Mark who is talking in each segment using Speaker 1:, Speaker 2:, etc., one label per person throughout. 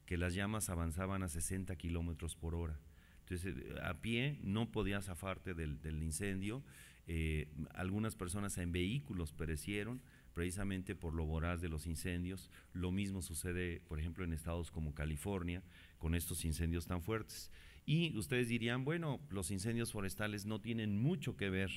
Speaker 1: que las llamas avanzaban a 60 kilómetros por hora. Entonces, a pie no podías zafarte del incendio. Algunas personas en vehículos perecieron precisamente por lo voraz de los incendios. Lo mismo sucede, por ejemplo, en estados como California, con estos incendios tan fuertes. Y ustedes dirían, bueno, los incendios forestales no tienen mucho que ver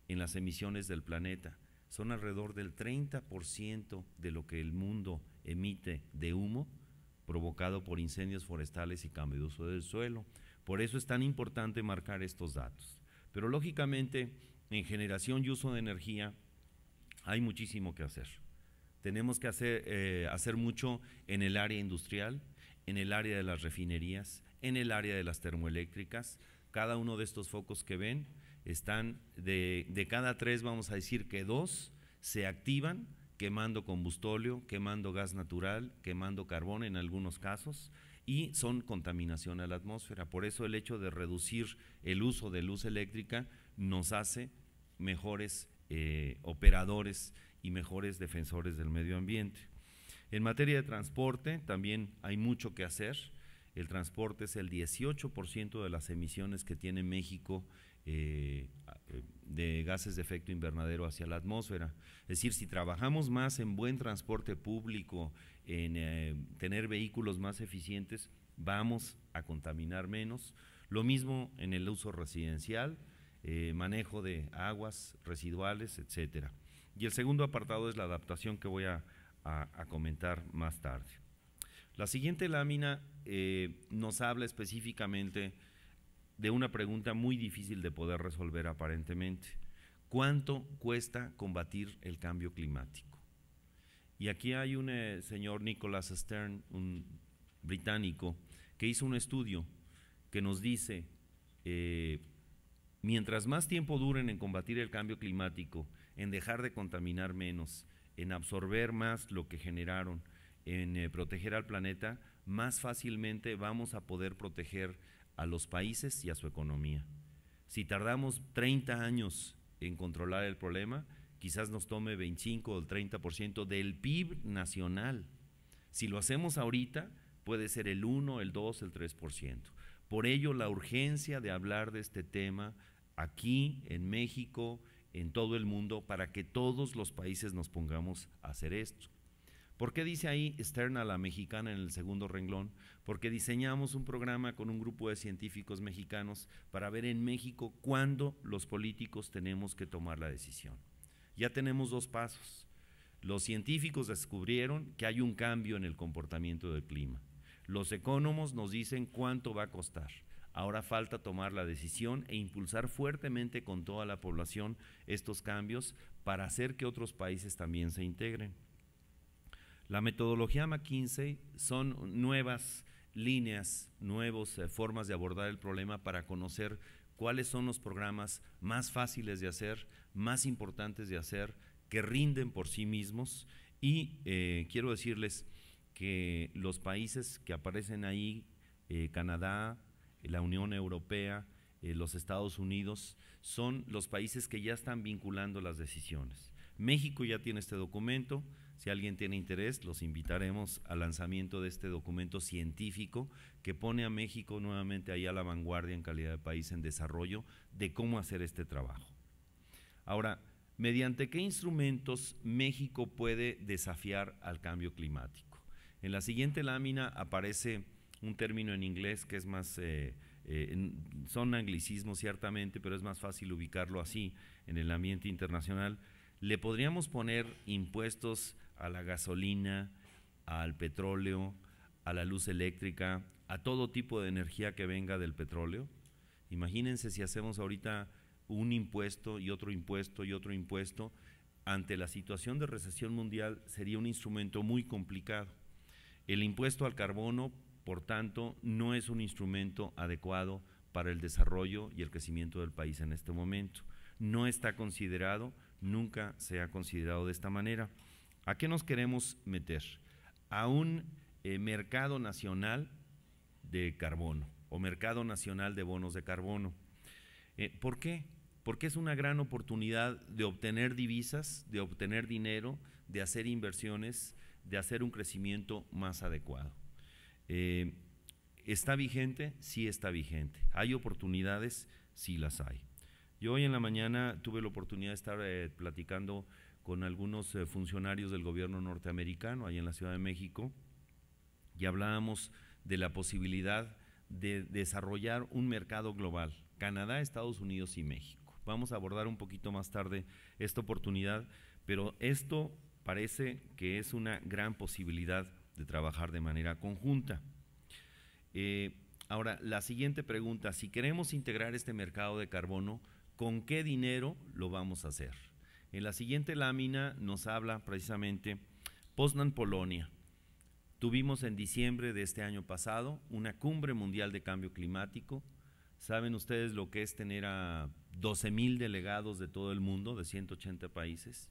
Speaker 1: en las emisiones del planeta. Son alrededor del 30% de lo que el mundo emite de humo provocado por incendios forestales y cambio de uso del suelo. Por eso es tan importante marcar estos datos. Pero lógicamente, en generación y uso de energía hay muchísimo que hacer. Tenemos que hacer mucho en el área industrial, en el área de las refinerías, en el área de las termoeléctricas. Cada uno de estos focos que ven están, de cada 3 vamos a decir que 2 se activan quemando combustóleo, quemando gas natural, quemando carbón en algunos casos, y son contaminación a la atmósfera. Por eso el hecho de reducir el uso de luz eléctrica nos hace mejores operadores y mejores defensores del medio ambiente. En materia de transporte también hay mucho que hacer. El transporte es el 18% de las emisiones que tiene México de gases de efecto invernadero hacia la atmósfera. Es decir, si trabajamos más en buen transporte público, en tener vehículos más eficientes, vamos a contaminar menos. Lo mismo en el uso residencial, manejo de aguas residuales, etcétera. Y el segundo apartado es la adaptación que voy a comentar más tarde. La siguiente lámina nos habla específicamente de una pregunta muy difícil de poder resolver aparentemente. ¿Cuánto cuesta combatir el cambio climático? Y aquí hay un señor Nicholas Stern, un británico, que hizo un estudio que nos dice, mientras más tiempo duren en combatir el cambio climático, en dejar de contaminar menos, en absorber más lo que generaron, en proteger al planeta, más fácilmente vamos a poder proteger a los países y a su economía. Si tardamos 30 años en controlar el problema, quizás nos tome 25 o el 30% del PIB nacional. Si lo hacemos ahorita, puede ser el 1, el 2, el 3%. Por ello, la urgencia de hablar de este tema aquí, en México, en todo el mundo, para que todos los países nos pongamos a hacer esto. ¿Por qué dice ahí Stern a la mexicana en el segundo renglón? Porque diseñamos un programa con un grupo de científicos mexicanos para ver en México cuándo los políticos tenemos que tomar la decisión. Ya tenemos 2 pasos. Los científicos descubrieron que hay un cambio en el comportamiento del clima. Los ecónomos nos dicen cuánto va a costar. Ahora falta tomar la decisión e impulsar fuertemente con toda la población estos cambios para hacer que otros países también se integren. La metodología McKinsey son nuevas líneas, nuevas formas de abordar el problema para conocer cuáles son los programas más fáciles de hacer, más importantes de hacer, que rinden por sí mismos. Y quiero decirles que los países que aparecen ahí, Canadá, la Unión Europea, los Estados Unidos, son los países que ya están vinculando las decisiones. México ya tiene este documento. Si alguien tiene interés, los invitaremos al lanzamiento de este documento científico que pone a México nuevamente ahí a la vanguardia en calidad de país en desarrollo de cómo hacer este trabajo. Ahora, ¿mediante qué instrumentos México puede desafiar al cambio climático? En la siguiente lámina aparece un término en inglés que es más, son anglicismos ciertamente, pero es más fácil ubicarlo así en el ambiente internacional. Le podríamos poner impuestos a la gasolina, al petróleo, a la luz eléctrica, a todo tipo de energía que venga del petróleo. Imagínense si hacemos ahorita un impuesto y otro impuesto y otro impuesto. Ante la situación de recesión mundial sería un instrumento muy complicado. El impuesto al carbono, por tanto, no es un instrumento adecuado para el desarrollo y el crecimiento del país en este momento. No está considerado, nunca se ha considerado de esta manera. ¿A qué nos queremos meter? A un mercado nacional de carbono o mercado nacional de bonos de carbono. ¿Por qué? Porque es una gran oportunidad de obtener divisas, de obtener dinero, de hacer inversiones, de hacer un crecimiento más adecuado. ¿Está vigente? Sí está vigente. ¿Hay oportunidades? Sí las hay. Yo hoy en la mañana tuve la oportunidad de estar platicando con algunos funcionarios del gobierno norteamericano, ahí en la Ciudad de México, y hablábamos de la posibilidad de desarrollar un mercado global, Canadá, Estados Unidos y México. Vamos a abordar un poquito más tarde esta oportunidad, pero esto parece que es una gran posibilidad de trabajar de manera conjunta. Ahora, la siguiente pregunta, si queremos integrar este mercado de carbono, ¿con qué dinero lo vamos a hacer? En la siguiente lámina nos habla precisamente Poznan, Polonia. Tuvimos en diciembre de este año pasado una cumbre mundial de cambio climático. ¿Saben ustedes lo que es tener a 12,000 delegados de todo el mundo, de 180 países,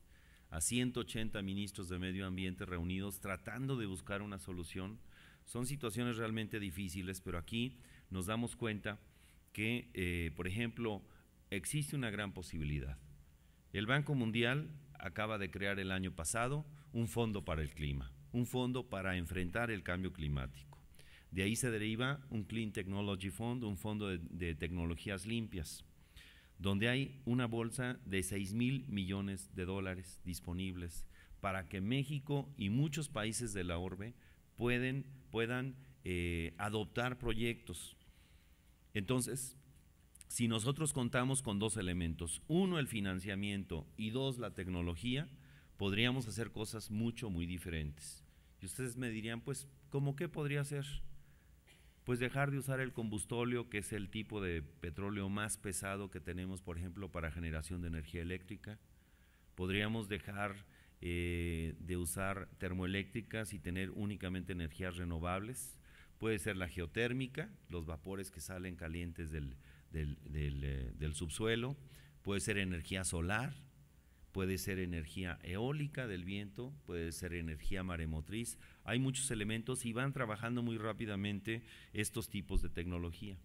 Speaker 1: a 180 ministros de medio ambiente reunidos tratando de buscar una solución? Son situaciones realmente difíciles, pero aquí nos damos cuenta que, por ejemplo, existe una gran posibilidad. El Banco Mundial acaba de crear el año pasado un fondo para el clima, un fondo para enfrentar el cambio climático. De ahí se deriva un Clean Technology Fund, un fondo de tecnologías limpias, donde hay una bolsa de 6,000 millones de dólares disponibles para que México y muchos países de la orbe puedan adoptar proyectos. Entonces, si nosotros contamos con dos elementos, uno, el financiamiento, y dos, la tecnología, podríamos hacer cosas muy diferentes. Y ustedes me dirían, pues, ¿cómo qué podría ser? Pues dejar de usar el combustóleo, que es el tipo de petróleo más pesado que tenemos, por ejemplo, para generación de energía eléctrica. Podríamos dejar de usar termoeléctricas y tener únicamente energías renovables. Puede ser la geotérmica, los vapores que salen calientes del subsuelo. Puede ser energía solar, puede ser energía eólica del viento, puede ser energía maremotriz. Hay muchos elementos y van trabajando muy rápidamente estos tipos de tecnología.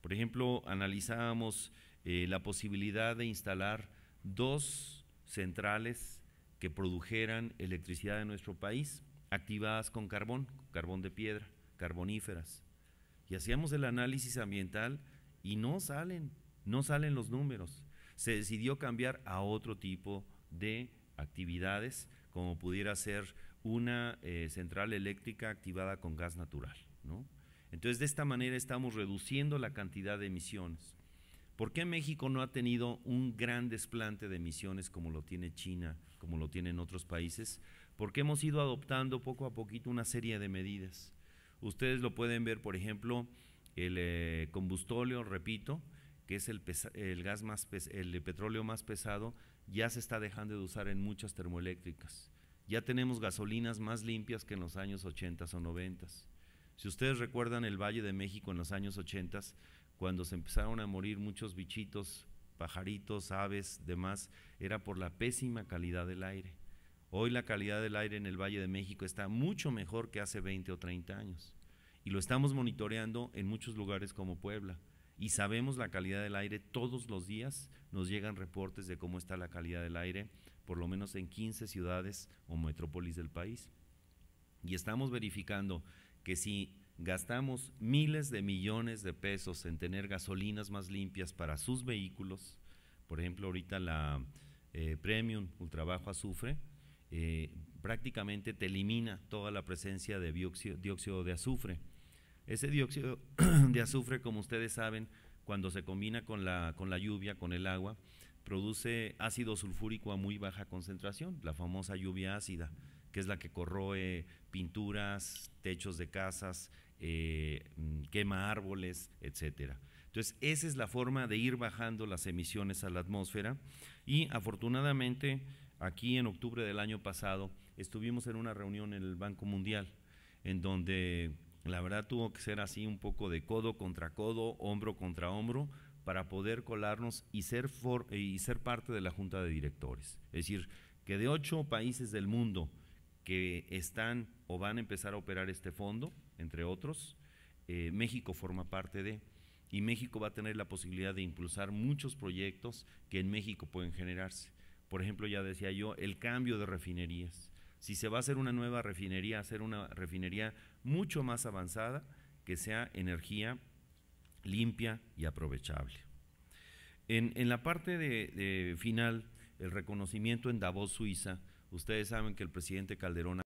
Speaker 1: Por ejemplo, analizábamos la posibilidad de instalar 2 centrales que produjeran electricidad en nuestro país, activadas con carbón de piedra, carboníferas. Y hacíamos el análisis ambiental y no salen los números. Se decidió cambiar a otro tipo de actividades, como pudiera ser una central eléctrica activada con gas natural, ¿no? Entonces, de esta manera estamos reduciendo la cantidad de emisiones. ¿Por qué México no ha tenido un gran desplante de emisiones como lo tiene China, como lo tienen otros países? Porque hemos ido adoptando poco a poquito una serie de medidas. Ustedes lo pueden ver, por ejemplo, el combustóleo, repito, que es el petróleo más pesado, ya se está dejando de usar en muchas termoeléctricas. Ya tenemos gasolinas más limpias que en los años 80 o 90. Si ustedes recuerdan el Valle de México en los años 80, cuando se empezaron a morir muchos bichitos, pajaritos, aves, demás, era por la pésima calidad del aire. Hoy la calidad del aire en el Valle de México está mucho mejor que hace 20 o 30 años. Y lo estamos monitoreando en muchos lugares como Puebla. Y sabemos la calidad del aire, todos los días nos llegan reportes de cómo está la calidad del aire, por lo menos en 15 ciudades o metrópolis del país. Y estamos verificando que si gastamos miles de millones de pesos en tener gasolinas más limpias para sus vehículos, por ejemplo ahorita la Premium ultra bajo azufre, prácticamente te elimina toda la presencia de dióxido de azufre. Ese dióxido de azufre, como ustedes saben, cuando se combina con la lluvia, con el agua, produce ácido sulfúrico a muy baja concentración, la famosa lluvia ácida, que es la que corroe pinturas, techos de casas, quema árboles, etcétera. Entonces, esa es la forma de ir bajando las emisiones a la atmósfera y afortunadamente aquí en octubre del año pasado estuvimos en una reunión en el Banco Mundial, en donde la verdad tuvo que ser así un poco de codo contra codo, hombro contra hombro, para poder colarnos y ser parte de la Junta de Directores. Es decir, que de 8 países del mundo que están o van a empezar a operar este fondo, entre otros, México forma parte de, y México va a tener la posibilidad de impulsar muchos proyectos que en México pueden generarse. Por ejemplo, ya decía yo, el cambio de refinerías. Si se va a hacer una nueva refinería, hacer una refinería mucho más avanzada, que sea energía limpia y aprovechable. En la parte de final, el reconocimiento en Davos, Suiza, ustedes saben que el presidente Calderón